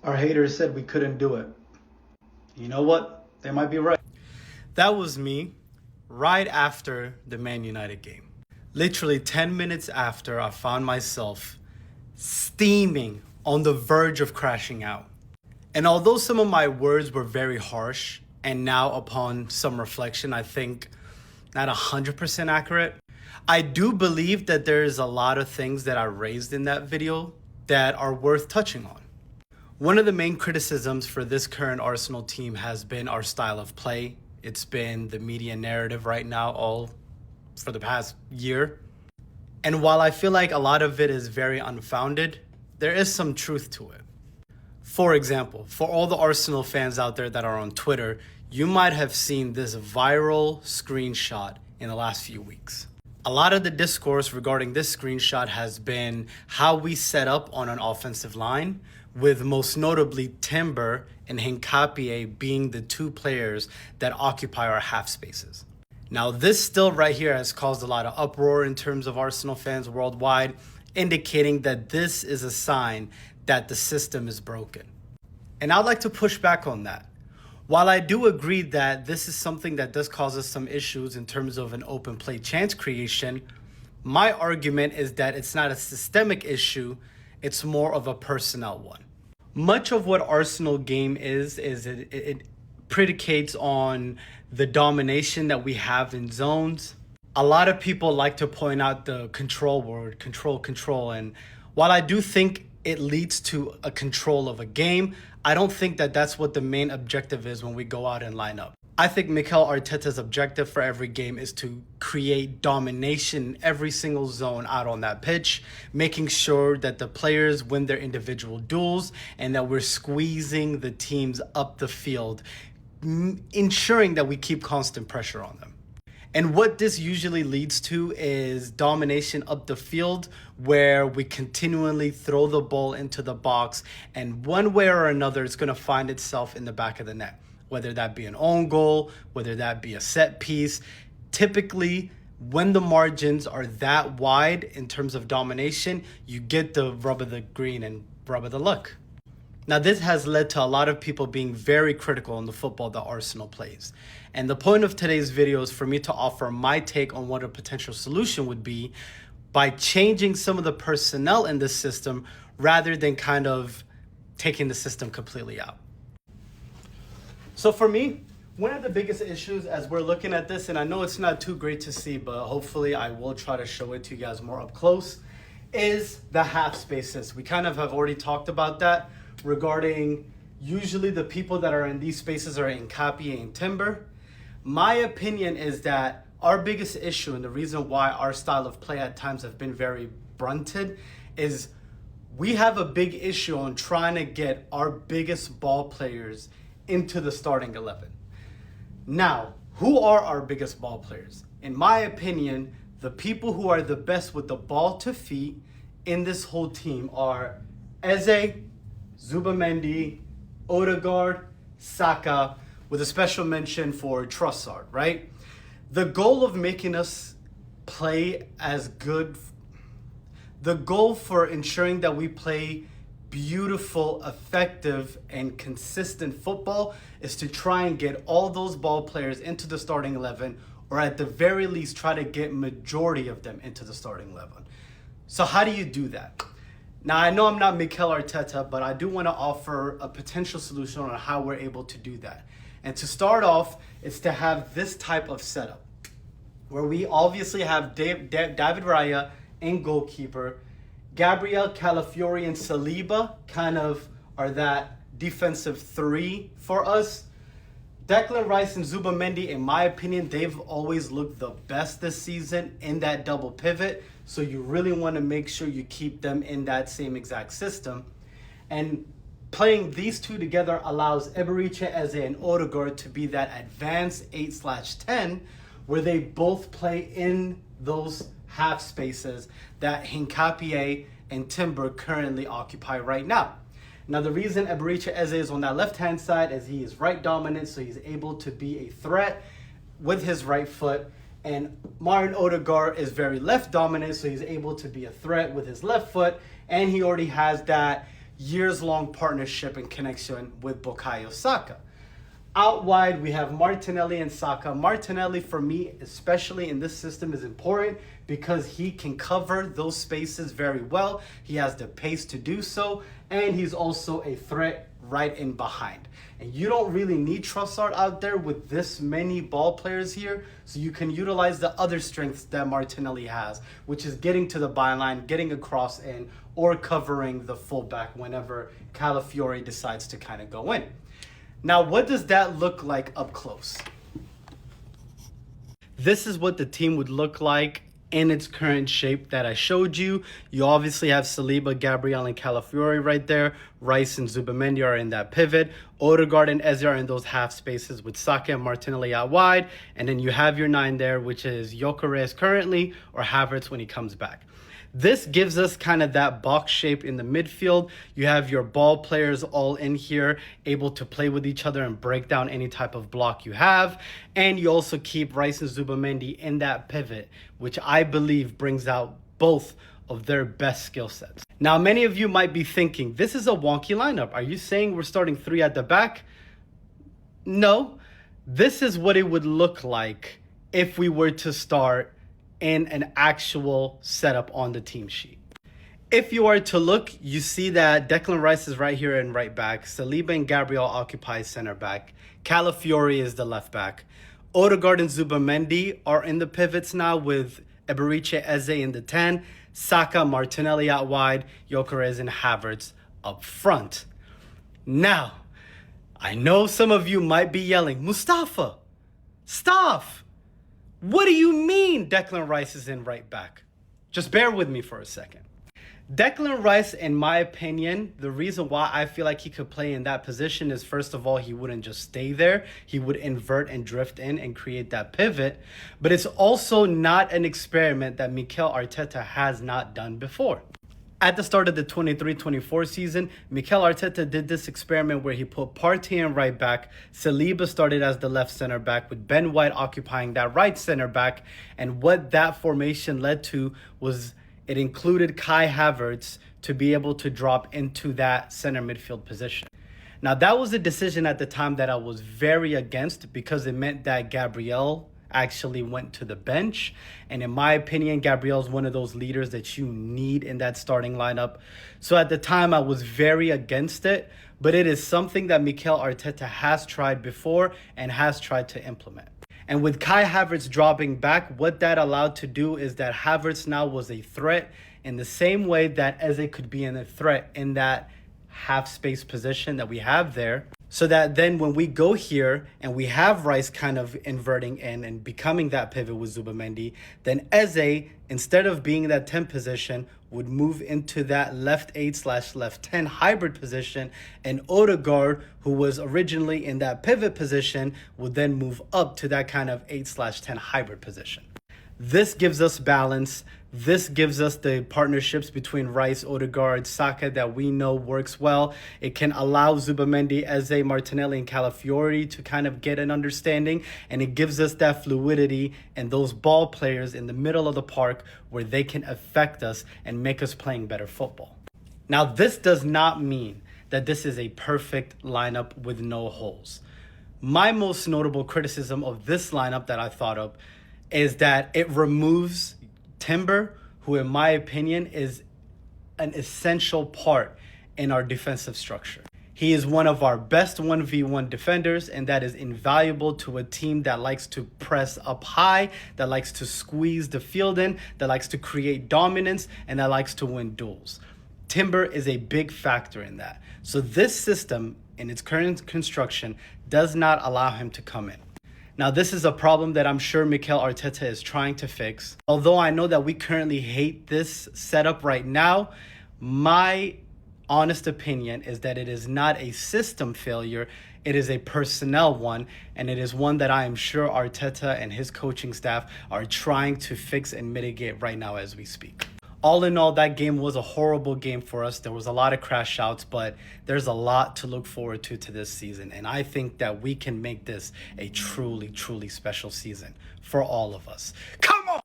Our haters said we couldn't do it. You know what? They might be right. That was me right after the Man United game. Literally 10 minutes after, I found myself steaming on the verge of crashing out. And although some of my words were very harsh, and now upon some reflection, I think not 100% accurate, I do believe that there's a lot of things that I raised in that video that are worth touching on. One of the main criticisms for this current Arsenal team has been our style of play. It's been the media narrative right now, all for the past year. And while I feel like a lot of it is very unfounded, there is some truth to it. For example, for all the Arsenal fans out there that are on Twitter, you might have seen this viral screenshot in the last few weeks. A lot of the discourse regarding this screenshot has been how we set up on an offensive line, with most notably Timber and Hincapié being the two players that occupy our half spaces. Now, this still right here has caused a lot of uproar in terms of Arsenal fans worldwide, indicating that this is a sign that the system is broken. And I'd like to push back on that. While I do agree that this is something that does cause us some issues in terms of an open play chance creation, my argument is that it's not a systemic issue, it's more of a personnel one. Much of what Arsenal game is it predicates on the domination that we have in zones. A lot of people like to point out the control word, control. And while I do think it leads to a control of a game, I don't think that that's what the main objective is when we go out and line up. I think Mikel Arteta's objective for every game is to create domination in every single zone out on that pitch, making sure that the players win their individual duels and that we're squeezing the teams up the field, ensuring that we keep constant pressure on them. And what this usually leads to is domination up the field, where we continually throw the ball into the box, and one way or another, it's going to find itself in the back of the net, whether that be an own goal, whether that be a set piece. Typically, when the margins are that wide in terms of domination, you get the rub of the green and rub of the luck. Now, this has led to a lot of people being very critical on the football that Arsenal plays. And the point of today's video is for me to offer my take on what a potential solution would be by changing some of the personnel in the system rather than kind of taking the system completely out. So for me, one of the biggest issues as we're looking at this, and I know it's not too great to see, but hopefully I will try to show it to you guys more up close, is the half spaces. We kind of have already talked about that regarding usually the people that are in these spaces are Hincapié and Timber. My opinion is that our biggest issue, and the reason why our style of play at times have been very blunted, is we have a big issue on trying to get our biggest ball players into the starting 11. Now, who are our biggest ball players? In my opinion, the people who are the best with the ball to feet in this whole team are Eze, Zubamendi, Odegaard, Saka, with a special mention for Trossard, right? The goal of making us play as good, the goal for ensuring that we play beautiful, effective, and consistent football is to try and get all those ball players into the starting 11, or at the very least try to get majority of them into the starting 11. So how do you do that? Now, I know I'm not Mikel Arteta, but I do want to offer a potential solution on how we're able to do that. And to start off, it's to have this type of setup, where we obviously have David Raya in goalkeeper, Gabriel Calafiori and Saliba kind of are that defensive three for us. Declan Rice and Zubamendi, in my opinion, they've always looked the best this season in that double pivot. So you really want to make sure you keep them in that same exact system. And playing these two together allows Eberechi Eze and Odegaard to be that advanced 8/10, where they both play in those half spaces that Hincapié and Timber currently occupy right now. Now, the reason Eberechi Eze is on that left-hand side is he is right dominant, so he's able to be a threat with his right foot. And Martin Odegaard is very left dominant, so he's able to be a threat with his left foot. And he already has that years-long partnership and connection with Bukayo Saka. Out wide, we have Martinelli and Saka. Martinelli, for me, especially in this system, is important because he can cover those spaces very well. He has the pace to do so, and he's also a threat right in behind. And you don't really need Trossard out there with this many ball players here, so you can utilize the other strengths that Martinelli has, which is getting to the byline, getting a cross in, or covering the fullback whenever Calafiori decides to kind of go in. Now, what does that look like up close? This is what the team would look like in its current shape that I showed you. You obviously have Saliba, Gabriel, and Calafiori right there. Rice and Zubamendi are in that pivot. Odegaard and Eze are in those half spaces with Saka and Martinelli out wide. And then you have your 9 there, which is Gyökeres currently or Havertz when he comes back. This gives us kind of that box shape in the midfield. You have your ball players all in here, able to play with each other and break down any type of block you have. And you also keep Rice and Zubamendi in that pivot, which I believe brings out both of their best skill sets. Now, many of you might be thinking, this is a wonky lineup. Are you saying we're starting 3 at the back? No, this is what it would look like if we were to start in an actual setup on the team sheet. If you are to look, you see that Declan Rice is right here in right back. Saliba and Gabriel occupy center back. Calafiori is the left back. Odegaard and Zubamendi are in the pivots now with Eberiche Eze in the 10. Saka, Martinelli out wide. Gyökeres and Havertz up front. Now, I know some of you might be yelling, Mustafa, stop! What do you mean Declan Rice is in right back? Just bear with me for a second. Declan Rice, in my opinion, the reason why I feel like he could play in that position is, first of all, he wouldn't just stay there. He would invert and drift in and create that pivot. But it's also not an experiment that Mikel Arteta has not done before. At the start of the 23-24 season, Mikel Arteta did this experiment where he put Partey in right back. Saliba started as the left center back with Ben White occupying that right center back. And what that formation led to was it included Kai Havertz to be able to drop into that center midfield position. Now, that was a decision at the time that I was very against because it meant that Gabriel actually went to the bench. And in my opinion, Gabriel's one of those leaders that you need in that starting lineup. So at the time, I was very against it, but it is something that Mikel Arteta has tried before and has tried to implement. And with Kai Havertz dropping back, what that allowed to do is that Havertz now was a threat in the same way that Eze could be a threat in that half space position that we have there. So that then when we go here and we have Rice kind of inverting in and becoming that pivot with Zubamendi, then Eze, instead of being in that 10 position, would move into that left 8/left 10 hybrid position. And Odegaard, who was originally in that pivot position, would then move up to that kind of 8/10 hybrid position. This gives us balance. This gives us the partnerships between Rice, Odegaard, Saka that we know works well. It can allow Zubamendi, Eze, Martinelli, and Calafiori to kind of get an understanding. And it gives us that fluidity and those ball players in the middle of the park where they can affect us and make us playing better football. Now, this does not mean that this is a perfect lineup with no holes. My most notable criticism of this lineup that I thought of is that it removes Timber, who in my opinion is an essential part in our defensive structure. He is one of our best 1v1 defenders, and that is invaluable to a team that likes to press up high, that likes to squeeze the field in, that likes to create dominance, and that likes to win duels. Timber is a big factor in that. So this system, in its current construction, does not allow him to come in. Now, this is a problem that I'm sure Mikel Arteta is trying to fix. Although I know that we currently hate this setup right now, my honest opinion is that it is not a system failure. It is a personnel one, and it is one that I am sure Arteta and his coaching staff are trying to fix and mitigate right now as we speak. All in all, that game was a horrible game for us. There was a lot of crash outs, but there's a lot to look forward to this season. And I think that we can make this a truly, truly special season for all of us. Come